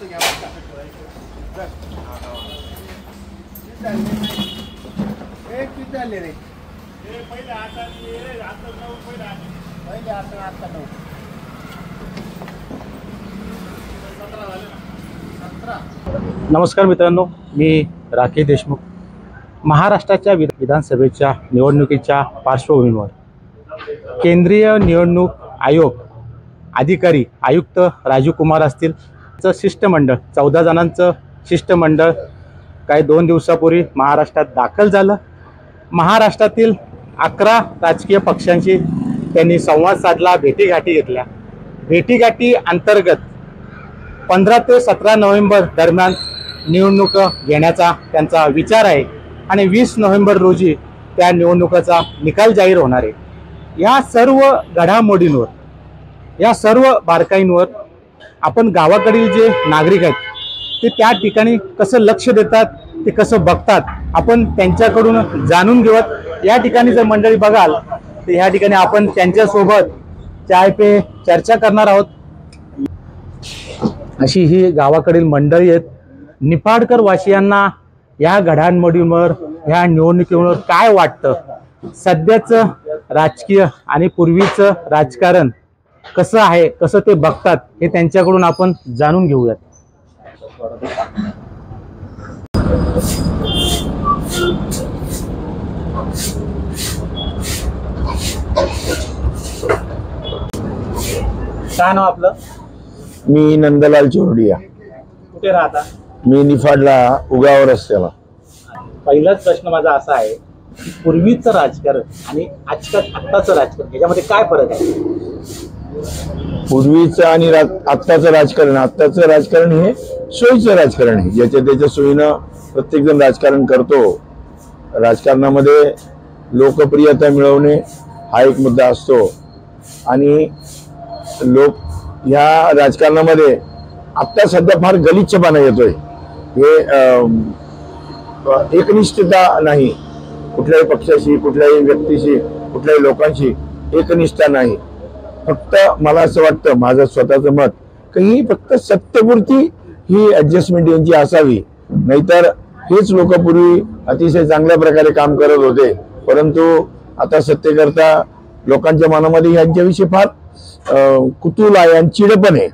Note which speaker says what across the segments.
Speaker 1: नमस्कार मित्रांनो, मी राकेश देशमुख. महाराष्ट्राच्या विधानसभेच्या निवडणुकीच्या पार्श्वभूमीवर केंद्रीय निवडणूक आयोग अधिकारी आयुक्त राजीव कुमार असतील चं शिष्टमंडळ 14 जणांचं शिष्टमंडळ काही 2 दिवसापूर्वी महाराष्ट्रात दाखल झालं. महाराष्ट्रातील 11 राजकीय पक्षांशी त्यांनी संवाद साधला, भेटीगाठी घेतल्या. भेटीगाठी अंतर्गत 15 ते 17 नोव्हेंबर दरम्यान निवडणूक घेण्याचा त्यांचा विचार आहे आणि 20 नोव्हेंबर रोजी त्या निवडणुकीचा निकाल जाहीर होणार आहे. या सर्व घडामोडींवर, या सर्व बारकाईंवर आपण गावाकडील जे नागरिक आहेत ते त्या ठिकाणी कसं लक्ष देतात, ते कसं बघतात, आपण त्यांच्याकडून जाणून घेऊयात. या ठिकाणी जर मंडळी बघाल तर या ठिकाणी आपण त्यांच्यासोबत चाय पे चर्चा करणार आहोत. अशी ही गावाकडील मंडळी आहेत. निफाडकर वासियांना या घडामोडींवर, ह्या निवडणुकीवर काय वाटतं, सध्याचं राजकीय आणि पूर्वीचं राजकारण कसं आहे, कसं ते बघतात, हे त्यांच्याकडून आपण जाणून घेऊयात. काय नाव आपलं?
Speaker 2: मी नंदलाल चोरडिया.
Speaker 1: कुठे राहता?
Speaker 2: मी निफाडला उगाव रस्त्याला.
Speaker 1: पहिलाच प्रश्न माझा असा आहे की पूर्वीचं राजकारण आणि आत्ताचं राजकारण याच्यामध्ये काय फरक आहे?
Speaker 2: पूर्वीचं आणि आत्ताचं राजकारण हे सोयीचं राजकारण आहे. ज्याच्या त्याच्या सोयीनं प्रत्येक जण राजकारण करतो. राजकारणामध्ये लोकप्रियता मिळवणे हा एक मुद्दा असतो आणि लोक ह्या राजकारणामध्ये आत्ता सध्या फार गलिच्छपणा येतोय. हे एकनिष्ठता नाही, कुठल्याही पक्षाशी, कुठल्याही व्यक्तीशी, कुठल्याही लोकांशी एकनिष्ठा नाही. फक्त मला असं वाटतं, माझं स्वतःचं मत, की ही फक्त सत्तेपुरती ही ऍडजस्टमेंट यांची असावी. नाहीतर हेच लोक पूर्वी अतिशय चांगल्या प्रकारे काम करत होते, परंतु आता सत्तेकरता लोकांच्या मनामध्ये यांच्याविषयी फार कुतूहल आहे आणि चिडपण आहे.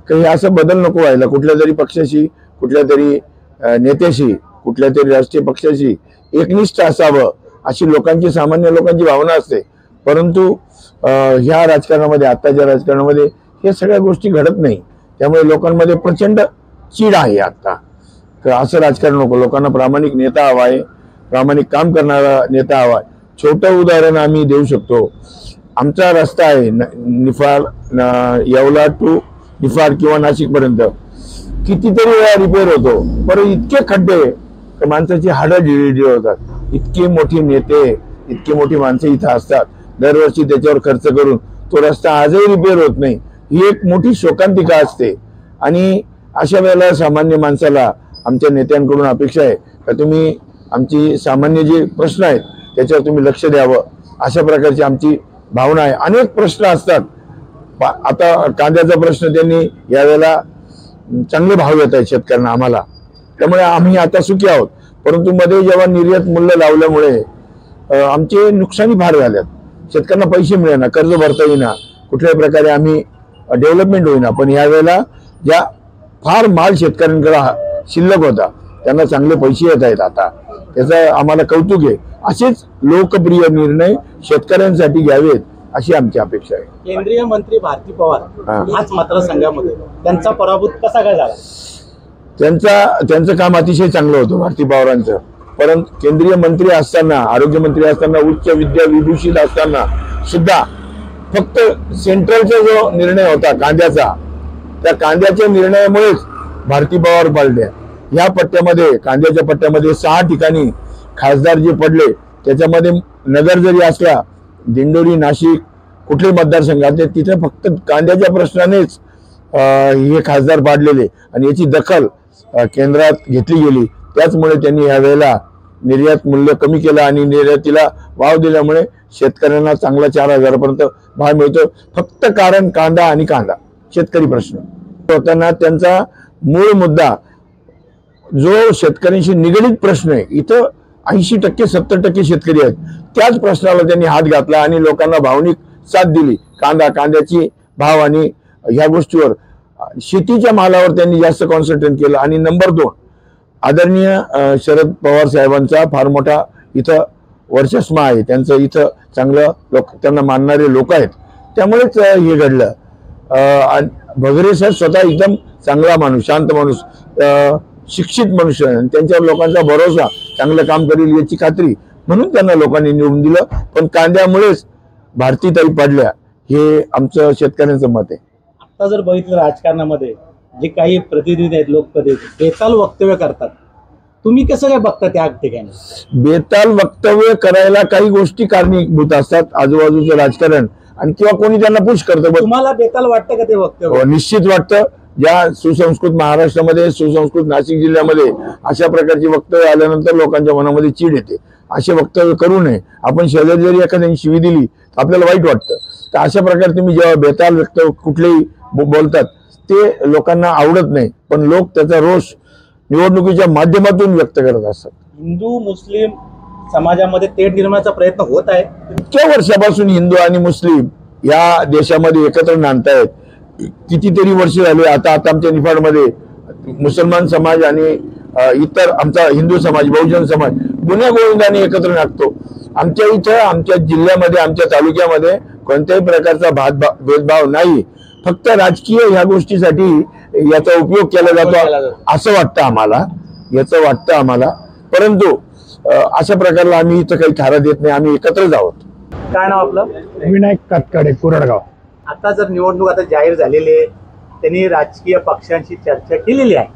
Speaker 2: काही असं बदल नको व्हायला. कुठल्या तरी पक्षाशी, कुठल्या तरी नेत्याशी, कुठल्या तरी राष्ट्रीय पक्षाशी एकनिष्ठ असावं अशी लोकांची, सामान्य लोकांची भावना असते. परंतु ह्या राजकारणामध्ये, आत्ताच्या राजकारणामध्ये हे सगळ्या गोष्टी घडत नाही. त्यामुळे लोकांमध्ये प्रचंड चीड आहे आता. तर असं राजकारण नको. लोकांना प्रामाणिक नेता हवा आहे, प्रामाणिक काम करणारा नेता हवा आहे. छोटं उदाहरण आम्ही देऊ शकतो. आमचा रस्ता आहे निफाड, येवला टू निफाड किंवा नाशिक पर्यंत कितीतरी वेळा रिपेअर होतो, पण इतके खड्डे तर माणसाची हाडं ढिळी होतात. इतके मोठी नेते, इतकी मोठी माणसं इथं असतात, दरवर्षी त्याच्यावर खर्च करून तो रस्ता आजही रिपेअर होत नाही. ही एक मोठी शोकांतिका असते. आणि अशा वेळेला सामान्य माणसाला आमच्या नेत्यांकडून अपेक्षा आहे का तुम्ही आमची सामान्य जे प्रश्न आहेत त्याच्यावर तुम्ही लक्ष द्यावं, अशा प्रकारची आमची भावना आहे. अनेक प्रश्न असतात. आता कांद्याचा प्रश्न त्यांनी यावेळेला चांगले भाव येत आहेत शेतकऱ्यांना, आम्हाला, त्यामुळे आम्ही आता सुखी आहोत. परंतु मध्ये जेव्हा निर्यात मूल्य लावल्यामुळे आमचे नुकसानी फार झाल्यात. शेतकऱ्यांना पैसे मिळेना, कर्ज भरता येईना, कुठल्याही प्रकारे आम्ही डेव्हलपमेंट होईना. पण यावेळेला ज्या फार माल शेतकऱ्यांकडे शिल्लक होता त्यांना चांगले पैसे येत आहेत आता. त्याचं आम्हाला कौतुक आहे. असेच लोकप्रिय निर्णय शेतकऱ्यांसाठी घ्यावेत अशी आमची अपेक्षा आहे.
Speaker 1: केंद्रीय मंत्री भारती पवार याच मतदारसंघामध्ये त्यांचा पराभूत कसा काय झाला?
Speaker 2: त्यांचं काम अतिशय चांगलं होतं भारती पवारांचं. परंतु केंद्रीय मंत्री असताना, आरोग्यमंत्री असताना, उच्च विद्या विभूषित असताना सुद्धा फक्त सेंट्रलचा जो निर्णय होता कांद्याचा, त्या कांद्याच्या निर्णयामुळेच भारती पवार पडल्या. या पट्ट्यामध्ये, कांद्याच्या पट्ट्यामध्ये 6 ठिकाणी खासदार जे पडले, त्याच्यामध्ये नगर जरी असला, दिंडोरी, नाशिक, कुठले मतदारसंघात तिथे फक्त कांद्याच्या प्रश्नानेच हे खासदार पाडलेले आणि याची दखल केंद्रात घेतली गेली. त्याचमुळे त्यांनी यावेळेला निर्यात मूल्य कमी केलं आणि निर्यातीला वाव दिल्यामुळे शेतकऱ्यांना चांगला 4,000 पर्यंत भाव मिळतो. फक्त कारण कांदा आणि कांदा शेतकरी प्रश्न होताना त्यांचा मूळ मुद्दा जो शेतकऱ्यांशी निगडीत प्रश्न आहे, इथं 80% 70% शेतकरी आहेत, त्याच प्रश्नाला त्यांनी हात घातला आणि लोकांना भावनिक साथ दिली. कांद्याची भाव आणि ह्या गोष्टीवर, शेतीच्या मालावर त्यांनी जास्त कॉन्सन्ट्रेट केलं. आणि नंबर 2, आदरणीय शरद पवार साहेबांचा फार मोठा इथं वर्चस्व आहे, त्यांचं इथं चांगलं त्यांना मानणारे लोक आहेत, त्यामुळेच हे घडलं. भगरे साहेब स्वतः एकदम चांगला माणूस, शांत माणूस, शिक्षित मनुष्य, त्यांच्यावर लोकांचा भरोसा, चांगलं काम करेल याची खात्री, म्हणून त्यांना लोकांनी निवडून दिलं. पण कांद्यामुळेच भारतीताई पडल्या, हे आमचं शेतकऱ्यांचं मत आहे.
Speaker 1: आता जर बघितलं राजकारणामध्ये जे काही प्रतिनिधी आहेत, लोकप्रतिनिधी बेताल वक्तव्य करतात, तुम्ही कसं काय बघता त्या ठिकाणी?
Speaker 2: बेताल वक्तव्य करायला काही गोष्टी कारणीभूत असतात, आजूबाजूचं राजकारण आणि किंवा कोणी त्यांना पुश करतं.
Speaker 1: तुम्हाला बेताल वाटतं का ते वक्तव्य?
Speaker 2: निश्चित वाटतं. ज्या सुसंस्कृत महाराष्ट्रामध्ये, सुसंस्कृत नाशिक जिल्ह्यामध्ये अशा प्रकारची वक्तव्य आल्यानंतर लोकांच्या मनामध्ये चीड येते. असे वक्तव्य करू नये. आपण शेजारी जरी एखाद्याने शिवी दिली तर आपल्याला वाईट वाटतं. तर अशा प्रकारे तुम्ही जेव्हा बेताल वक्तव्य कुठलेही बोलतात ते लोकांना आवडत नाही, पण लोक त्याचा रोष निवडणुकीच्या माध्यमातून व्यक्त करत असतात.
Speaker 1: हिंदू मुस्लिम समाजामध्ये तेढ निर्माणाचा प्रयत्न होत आहे.
Speaker 2: इतक्या वर्षापासून हिंदू आणि मुस्लिम या देशामध्ये एकत्र नांदतायत. कितीतरी वर्ष झाले. आता आमच्या निफाडमध्ये मुसलमान समाज आणि इतर आमचा हिंदू समाज, बहुजन समाज गुन्ह्या गोविंदाने एकत्र नांदतो. आमच्या इथं, आमच्या जिल्ह्यामध्ये, आमच्या तालुक्यामध्ये कोणत्याही प्रकारचा भेदभाव नाही. फक्त राजकीय ह्या गोष्टीसाठी याचा उपयोग केला जातो असं वाटतं आम्हाला, याचं वाटतं आम्हाला. परंतु अशा प्रकारला आम्ही इथं काही थारा देत नाही. आम्ही एकत्रच आहोत.
Speaker 1: काय नाव आपलं?
Speaker 3: विनायक कातकडे, कुरडगाव.
Speaker 1: आता जर निवडणूक आता जाहीर झालेली आहे, त्यांनी राजकीय पक्षांशी चर्चा केलेली आहे,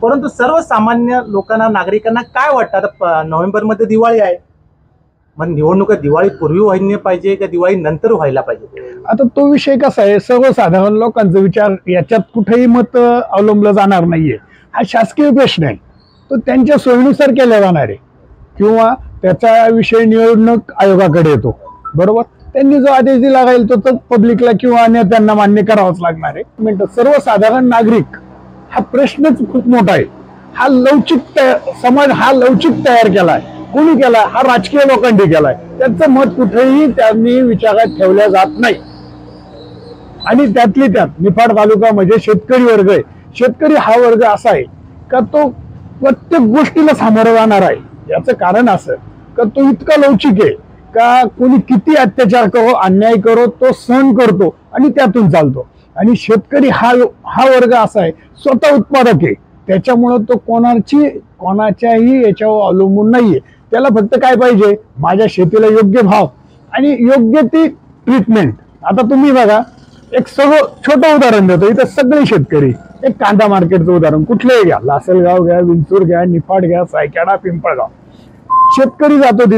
Speaker 1: परंतु सर्वसामान्य लोकांना, नागरिकांना काय वाटतं? आता नोव्हेंबरमध्ये दिवाळी आहे, मग निवडणुका दिवाळी पूर्वी व्हायला पाहिजे का दिवाळी नंतर व्हायला पाहिजे?
Speaker 3: आता तो विषय कसा आहे, सर्वसाधारण लोकांचा विचार याच्यात कुठेही मत अवलंबलं जाणार नाहीये. हा शासकीय प्रश्न आहे, तो त्यांच्या सोयीनुसार केला जाणार आहे किंवा त्याचा विषय निवडणूक आयोगाकडे येतो. बरोबर, त्यांनी जो आदेश दिला राहील तो पब्लिकला किंवा नेत्यांना मान्य करावाच लागणार आहे. सर्वसाधारण नागरिक हा प्रश्नच खूप मोठा आहे. हा लवचिक समाज हा लवचिक तयार केलाय. कोणी केलाय? हा राजकीय लोकांनी केलाय. त्यांचं मत कुठेही त्यांनी विचारात ठेवल्या जात नाही. आणि त्यातली त्यात निफाड तालुका म्हणजे शेतकरी वर्ग आहे. शेतकरी हा वर्ग असा आहे का तो प्रत्येक गोष्टीला सामोरं जाणार आहे. याचं कारण असं का तो इतका लवचिक आहे का कोणी किती अत्याचार करो, अन्याय करो, तो सहन करतो आणि त्यातून चालतो. आणि शेतकरी हा वर्ग असा आहे, स्वतः उत्पादक आहे. त्याच्यामुळं तो कोणाच्याही याच्यावर अवलंबून नाहीये. त्याला फक्त काय पाहिजे? माझ्या शेतीला योग्य भाव आणि योग्य ती ट्रीटमेंट. आता तुम्ही बघा, एक सगळं छोटं उदाहरण देतो. इथं सगळे शेतकरी, एक कांदा मार्केटचं उदाहरण कुठलंही घ्या, लासलगाव घ्या, विंचूर घ्या, निफाड घ्या, सायखेडा, पिंपळगाव. शेतकरी जातो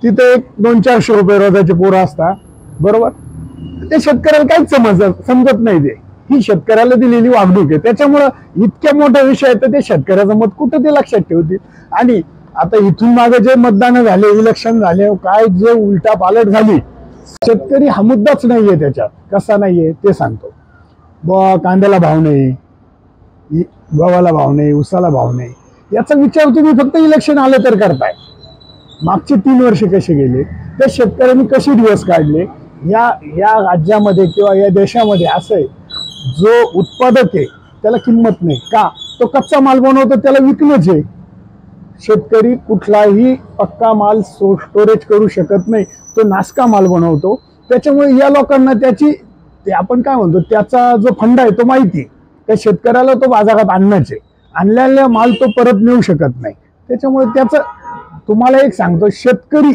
Speaker 3: तिथं एक 200-400 रुपये रोजाचे पोरं असतात. बरोबर, ते शेतकऱ्याला काहीच समजत नाही. ते ही शेतकऱ्याला दिलेली वागणूक आहे. त्याच्यामुळं इतक्या मोठा विषय आहे तर ते शेतकऱ्याचं मत कुठं ते लक्षात ठेवतील. आणि आता इथून मागे जे मतदान झाले, इलेक्शन झाले, काय जे उलटा पालट झाली, शेतकरी हा मुद्दाच नाहीये. त्याच्यात कसा नाहीये ते सांगतो. कांद्याला भाव नाही, गव्हाला भाव नाही, उसाला भाव नाही, याचा विचार तुम्ही फक्त इलेक्शन आलं तर करताय. मागचे 3 वर्ष कसे गेले, त्या शेतकऱ्यांनी कसे दिवस काढले, या राज्यामध्ये किंवा या देशामध्ये असं आहे, जो उत्पादक आहे त्याला किंमत नाही. का? तो कच्चा माल बनवतो, त्याला विकणंच आहे. शेतकरी कुठलाही पक्का माल स्टोरेज करू शकत नाही, तो नासका माल बनवतो. त्याच्यामुळे या लोकांना ते आपण काय म्हणतो, त्याचा जो फंडा आहे तो माहिती. त्या शेतकऱ्याला तो बाजारात आणण्याच आहे. आणलेला माल तो परत नेऊ शकत नाही. त्याच्यामुळे त्याचं तुम्हाला एक सांगतो, शेतकरी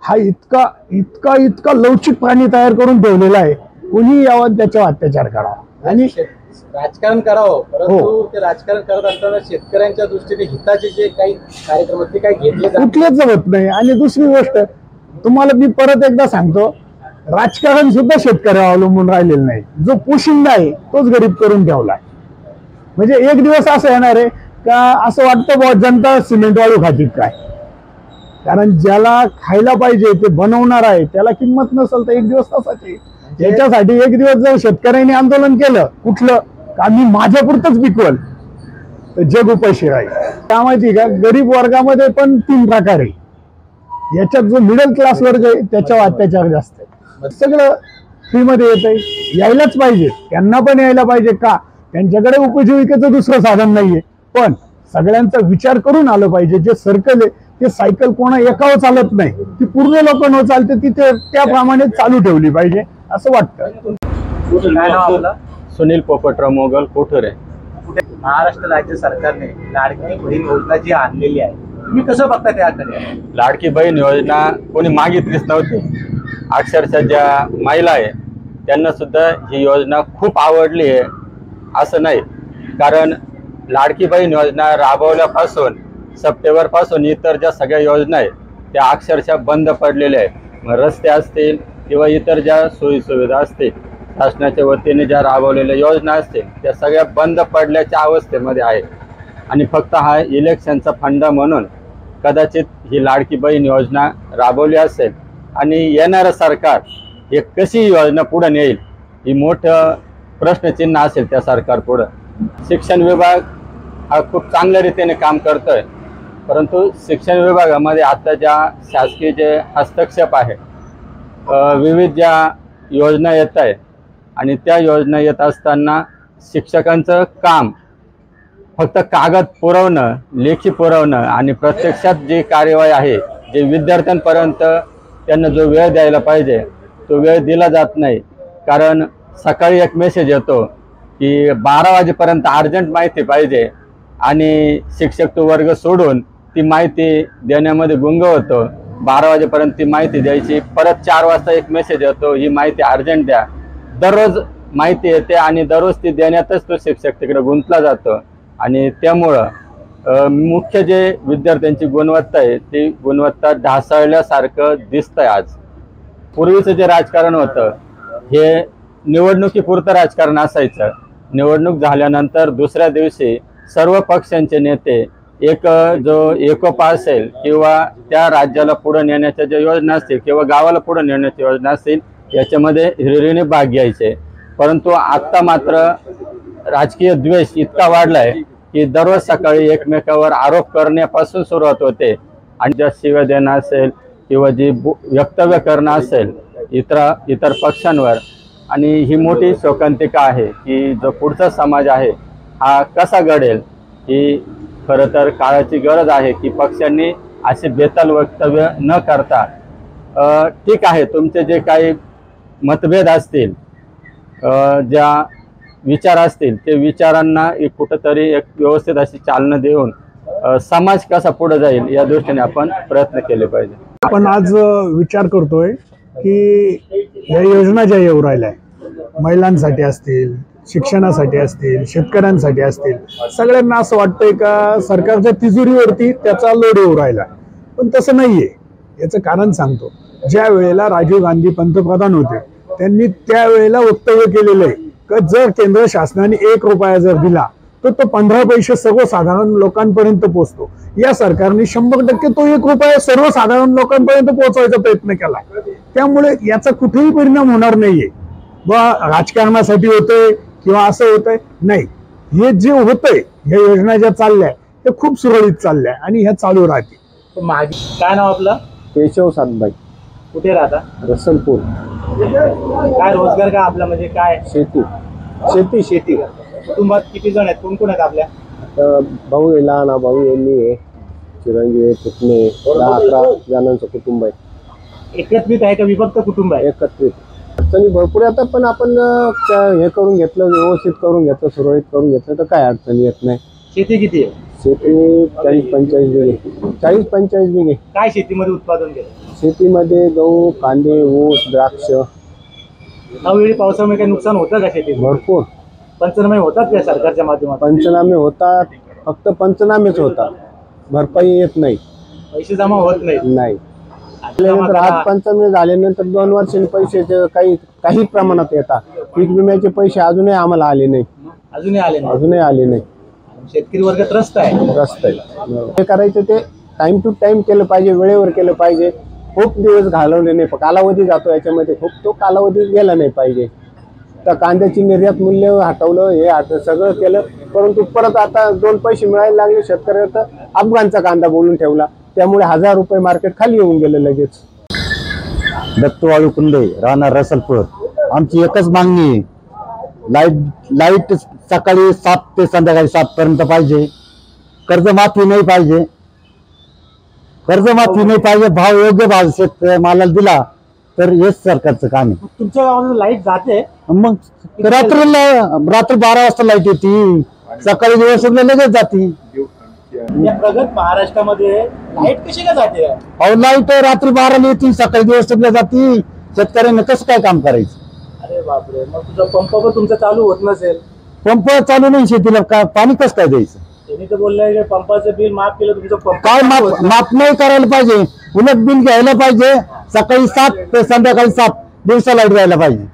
Speaker 3: हा इतका लवचिक प्राणी तयार करून ठेवलेला आहे. कुणी यावर त्याच्यावर अत्याचार करावा आणि
Speaker 1: राजकारण करावं, परंतु ते राजकारण करत असताना शेतकऱ्यांच्या दृष्टीने हिताचे जे काही कार्यक्रम ते काही घेतले
Speaker 3: कुठलेच जमत नाही. आणि दुसरी गोष्ट तुम्हाला मी परत एकदा सांगतो, राजकारण सुद्धा शेतकऱ्यावर अवलंबून राहिलेलं नाही. जो पोशिंदा आहे तोच गरीब करून ठेवलाय. म्हणजे एक दिवस असं येणार आहे का असं वाटतं बुवा जनता सिमेंट वाळू खातील काय. कारण ज्याला खायला पाहिजे ते बनवणार आहे, त्याला किंमत नसेल तर एक दिवस तसाच आहे. याच्यासाठी एक दिवस जर शेतकऱ्यांनी आंदोलन केलं, कुठलं का मी माझ्यापुरतंच पिकवल तर जग उपाशी राहील. का माहिती का, गरीब वर्गामध्ये पण 3 प्रकार आहे. याच्यात जो मिडल क्लास वर्ग आहे त्याच्यावर अत्याचार जास्त आहे. सगळं फ्रीमध्ये येत आहे, यायलाच पाहिजे, त्यांना पण यायला पाहिजे. का, त्यांच्याकडे उपजीविकेचं दुसरं साधन नाहीये. पण सगळ्यांचा विचार करून आलं पाहिजे. जे सर्कल आहे ते सायकल कोणा एकावर चालत नाही, ती पूर्ण लोकांवर चालते, ती त्याप्रमाणे चालू ठेवली पाहिजे असं वाटतं.
Speaker 1: काय नाव आपलं?
Speaker 4: सुनील पोपटराव मोगल कोठुरे.
Speaker 1: महाराष्ट्र राज्य सरकारने लाडकी बहीण योजना जी आणलेली आहे, तुम्ही कसं बघता त्याकडे?
Speaker 4: लाडकी बहीण योजना कोणी मागितलीच नव्हती. अक्षरशः ज्या महिला आहे त्यांना सुद्धा ही योजना खूप आवडली आहे असं नाही. कारण लाडकी बहीण योजना राबवल्यापासून सप्टेंबरपासून इतर ज्या सगळ्या योजना आहेत त्या अक्षरशः बंद पडलेल्या आहेत. मग रस्ते असतील किंवा इतर ज्या सोयीसुविधा असतील, शासनाच्या वतीने ज्या राबवलेल्या योजना असतील त्या सगळ्या बंद पडल्याच्या अवस्थेमध्ये आहे. आणि फक्त हा इलेक्शनचा फंडा म्हणून कदाचित ही लाडकी बहीण योजना राबवली असेल. आणि येणारं सरकार हे कशी योजना पुढे नेईल ही मोठं प्रश्नचिन्ह असेल त्या सरकार पुढं. शिक्षण विभाग हा खूप चांगल्या रीतीने काम करतोय, परंतु शिक्षण विभागामध्ये आता ज्या शासकीय जे हस्तक्षेप आहे, विविध ज्या योजना येत आहे आणि त्या योजना येत असताना शिक्षकांचं काम फक्त कागद पुरवणं, लेखी पुरवणं आणि प्रत्यक्षात जी कार्यवाही आहे, जे विद्यार्थ्यांपर्यंत त्यांना जो वेळ द्यायला पाहिजे तो वेळ दिला जात नाही. कारण सकाळी एक मेसेज येतो की 12 वाजेपर्यंत अर्जंट माहिती पाहिजे आणि शिक्षक तो वर्ग सोडून ती माहिती देण्यामध्ये गुंग होतो. 12 वाजेपर्यंत ती माहिती द्यायची, परत 4 वाजता एक मेसेज येतो ही माहिती अर्जंट द्या. दररोज माहिती येते आणि दररोज ती देण्यातच तो शिक्षक तिकडे गुंतला जातो. आणि त्यामुळं मुख्य जे विद्यार्थ्यांची गुणवत्ता आहे ती गुणवत्ता ढासळल्यासारखं दिसतंय. आज पूर्वीचं जे राजकारण होतं हे निवडणुकीपुरतं राजकारण असायचं. निवडणूक झाल्यानंतर दुसऱ्या दिवशी सर्व पक्षांचे नेते एक जो एकोपा असेल किंवा त्या राज्याला पुढे नेण्याच्या ज्या योजना असतील किंवा गावाला पुढे नेण्याच्या योजना असतील याच्यामध्ये हिरिरीने भाग घ्यायचे. परंतु आत्ता मात्र राजकीय द्वेष इतका वाढलाय की दररोज सकाळी एकमेकावर आरोप करण्यापासून सुरुवात होते. आणि ज्या शिव्या देणं असेल किंवा जी वक्तव्य करणं असेल इतर पक्षांवर, आणि ही मोठी शोकांतिका आहे की जो पुढचा समाज आहे हा कसा घडेल ही खरं तर काळाची गरज आहे की पक्षांनी असे बेताल वक्तव्य न करता ठीक आहे तुमचे जे काही मतभेद असतील, ज्या विचार असतील ते विचारांना एक कुठंतरी एक व्यवस्थित अशी चालना देऊन समाज कसा पुढे जाईल या दृष्टीने आपण प्रयत्न केले पाहिजे.
Speaker 3: आपण आज विचार करतोय की या योजना ज्या येऊ राहिल्या महिलांसाठी असतील, शिक्षणासाठी असतील, शेतकऱ्यांसाठी असतील, सगळ्यांना असं वाटतंय का सरकारच्या तिजोरीवरती त्याचा लोड येऊ राहिला. पण तसं नाहीये. याचं कारण सांगतो. ज्या वेळेला राजीव गांधी पंतप्रधान होते त्यांनी त्यावेळेला वक्तव्य केलेलं आहे की जर केंद्र शासनाने 1 रुपया जर दिला तर तो 15 पैसे सर्वसाधारण लोकांपर्यंत पोहोचतो. या सरकारने 100% तो 1 रुपया सर्वसाधारण लोकांपर्यंत पोहोचवायचा प्रयत्न केला. त्यामुळे याचा कुठेही परिणाम होणार नाहीये. राजकारणासाठी होतोय किंवा असं होतंय नाही. हे जे होतंय ह्या योजना ज्या चालल्या ते खूप सुरळीत चालल्या आणि ह्या चालू राहतील.
Speaker 1: काय नाव आपलं?
Speaker 5: केशव सातबाई.
Speaker 1: कुठे राहता?
Speaker 5: रसलपूर.
Speaker 1: काय रोजगार का आपला, म्हणजे काय?
Speaker 5: शेती.
Speaker 1: शेती. कुटुंबात किती जण आहेत, कोण कोण आहेत आपल्या?
Speaker 5: भाऊ आहे, लहान भाऊ आहे, मी आहे, चिरंजीव आहे, पुतणे, 10-11 जणांचं कुटुंब आहे.
Speaker 1: एकत्रित आहे का विभक्त कुटुंब आहे?
Speaker 5: एकत्रित. अडचणी भरपूर येतात पण आपण हे करून घेतलं, व्यवस्थित करून घेतलं, सुरळीत करून घेतलं तर काय अडचणी येत नाही.
Speaker 1: शेती किती आहे?
Speaker 5: शेती 40-45 बिघे. 40-45 बिघे.
Speaker 1: काय शेतीमध्ये उत्पादन घेतं?
Speaker 5: शेतीमध्ये गहू, कांदे, ऊस, द्राक्ष.
Speaker 1: अवेळी पावसामुळे काही नुकसान होतं का शेतीत?
Speaker 5: भरपूर.
Speaker 1: पंचनामे होतात का सरकारच्या माध्यमातून?
Speaker 5: पंचनामे होतात, फक्त पंचनामेच होतात, भरपाई येत नाही,
Speaker 1: पैसे जमा होत
Speaker 5: नाही. आज पंचनामे झाल्यानंतर 2 वर्षांनी पैसे काही प्रमाणात येतात. पीक विम्याचे पैसे अजूनही आम्हाला आले नाही. अजूनही आले नाही.
Speaker 1: शेतकरी वर्ग त्रस्त आहे.
Speaker 5: हे करायचं ते टाइम टू टाइम केलं पाहिजे, वेळेवर केलं पाहिजे. खूप दिवस घालवले नाही, कालावधी जातो याच्यामध्ये, खूप तो कालावधी गेला नाही पाहिजे. तर कांद्याची निर्यात मूल्य हटवलं, हे सगळं केलं, परंतु परत आता 2 पैसे मिळायला लागले शेतकऱ्याला तर अफगाणचा कांदा बोलून ठेवला, त्यामुळे 1000 रुपये मार्केट खाली येऊन गेलं लगेच.
Speaker 6: दत्त वाळू कुंडे, राहणार रसलपूर. आमची एकच मागणी आहे, लाईट सकाळी 7 ते संध्याकाळी 7 पर्यंत पाहिजे. कर्जमाफी नाही पाहिजे, भाव योग्य भाव शेतमालाला दिला तर हेच सरकारचं काम आहे.
Speaker 1: तुमच्या गावात लाईट जाते,
Speaker 6: मग रात्री 12 वाजता लाईट येते, सकाळी दिवस लगेच जाते.
Speaker 1: या प्रगत महाराष्ट्रामध्ये लाईट कशी काय जाते?
Speaker 6: अहो लाईट रात्री 12ला येते, सकाळी दिवस जाते. शेतकऱ्यांना कसं काय काम करायचं?
Speaker 1: अरे बापरे, मग तुझा पंप पण तुमचा चालू होत नसेल?
Speaker 6: पंप चालू नाही, शेतीला पाणी कसं काय द्यायचं?
Speaker 1: त्यांनी तर बोललंय की पंपाचं बिल माफ केलं, तुमचं पंप
Speaker 6: काय माफ नाही करायला पाहिजे, उलट बिल घ्यायला पाहिजे. सकाळी 7 ते संध्याकाळी 7 दिवसा लाईट द्यायला पाहिजे.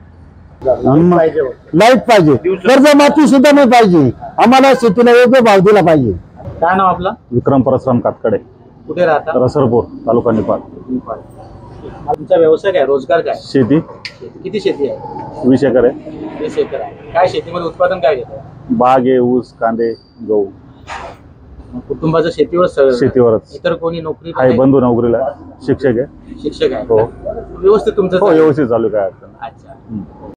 Speaker 6: लाईट पाहिजे, कर्जमाफी सुद्धा नाही पाहिजे. आम्हाला शेतीला योग्य भाव दिला पाहिजे.
Speaker 1: काय नाव आपलं?
Speaker 6: विक्रम परशुराम कातकडे,
Speaker 1: कुठे राहता?
Speaker 6: रसरपूर, तालुका निपाळ.
Speaker 1: तुमचा व्यवसाय काय, रोजगार काय?
Speaker 6: शेती
Speaker 1: किती शेती आहे?
Speaker 6: 20 एकर आहे.
Speaker 1: 20 एकर आहे. काय शेतीमध्ये उत्पादन काय घेतं?
Speaker 6: बाग आहे, ऊस, कांदे, गहू.
Speaker 1: कुटुंबाचं शेतीवर सगळं?
Speaker 6: शेतीवरच
Speaker 1: इतर कोणी नोकरी
Speaker 6: आहे, बंधू नोकरीला, शिक्षक आहे.
Speaker 1: शिक्षक आहे?
Speaker 6: हो.
Speaker 1: व्यवस्थित तुमचं
Speaker 6: हो, व्यवस्थित चालू काय अडचण.
Speaker 1: अच्छा.